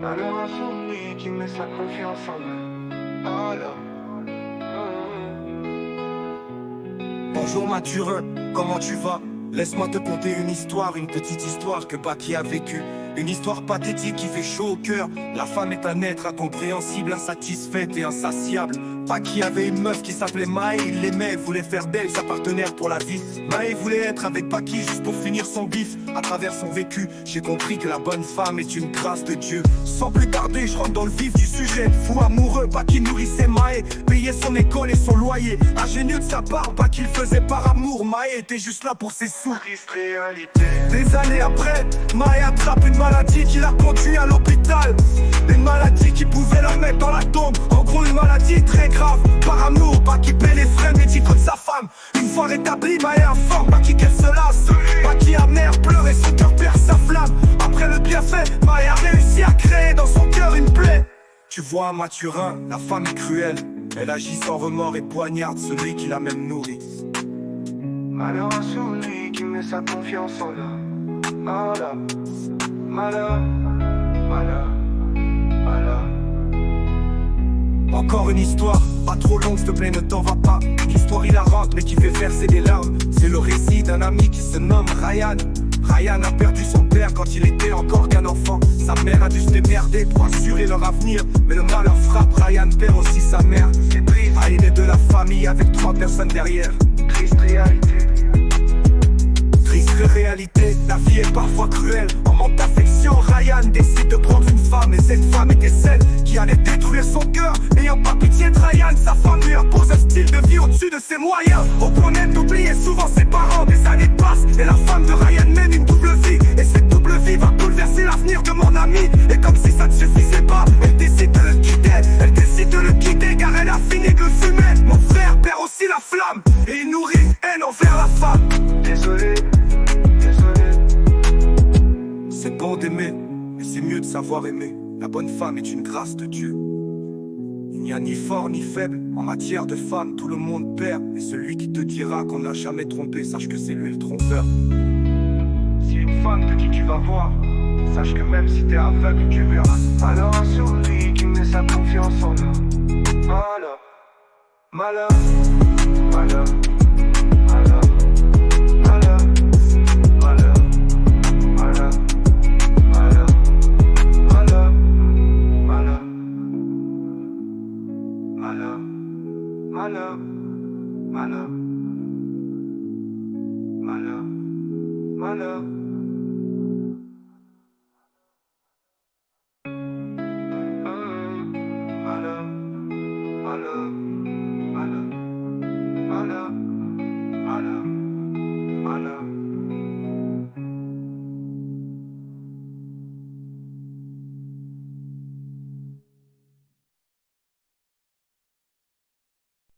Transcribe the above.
Malheur celui qui met sa confiance en moi. Alors. Bonjour matureux, comment tu vas? Laisse-moi te conter une histoire, une petite histoire que Baki a vécue. Une histoire pathétique qui fait chaud au cœur. La femme est un être incompréhensible, insatisfaite et insatiable. Baki avait une meuf qui s'appelait Mae, il l'aimait, voulait faire d'elle sa partenaire pour la vie. Mae voulait être avec Baki juste pour finir son bif. À travers son vécu, j'ai compris que la bonne femme est une grâce de Dieu. Sans plus tarder, je rentre dans le vif du sujet. Fou amoureux, Baki nourrissait Mae, payait son école et son loyer. Ingénieux de sa part, Baki le faisait par amour. Mae était juste là pour ses sous. Triste réalité. Des années après, Mae attrape une maladie qui l'a conduit à l'hôpital. Une maladie qui pouvait la mettre dans la tombe. En gros, une maladie très grave. Par amour, Baki paie les frais médicaux de sa femme. Une fois rétabli, Mae informe Baki qu'elle se lasse. Baki amer pleure et son cœur perd sa flamme. Après le bienfait, Mae a réussi à créer dans son cœur une plaie. Tu vois, Mathurin, la femme est cruelle. Elle agit sans remords et poignarde celui qui l'a même nourri. Malheur à celui qui met sa confiance en l'homme. Malheur, malheur, malheur, malheur. Encore une histoire, pas trop longue s'il te plaît, ne t'en va pas. L'histoire hilarante mais qui fait verser des larmes. C'est le récit d'un ami qui se nomme Ryan. Ryan a perdu son père quand il était encore qu'un enfant. Sa mère a dû se démerder pour assurer leur avenir. Mais le malheur frappe, Ryan perd aussi sa mère. C'est triste, Ryan est de la famille avec 3 personnes derrière. triste réalité. Triste réalité, la vie est parfois cruelle. En manque d'affection, Ryan décide de prendre une femme. Et cette femme était celle qui allait détruire son cœur. N'ayant pas pitié de Ryan, sa femme lui impose un style de vie au-dessus de ses moyens. Au point net d'oublier souvent ses parents. Des années passent et la femme de Ryan mène une double vie. Et cette double vie va bouleverser l'avenir de mon ami. Et comme si ça ne suffisait pas, elle décide de le quitter. Elle décide de le quitter car elle a fini de le fumer. Mon frère perd aussi la flamme et il nourrit haine envers la femme. Désolé, désolé. C'est bon d'aimer, mais c'est mieux de savoir aimer. La bonne femme est une grâce de Dieu. Il n'y a ni fort ni faible. En matière de femme, tout le monde perd. Et celui qui te dira qu'on n'a jamais trompé, sache que c'est lui le trompeur. Si une femme de qui tu vas voir, sache que même si t'es aveugle, tu verras. Alors à celui qui met sa confiance en l'homme. Malheur, malheur, malheur.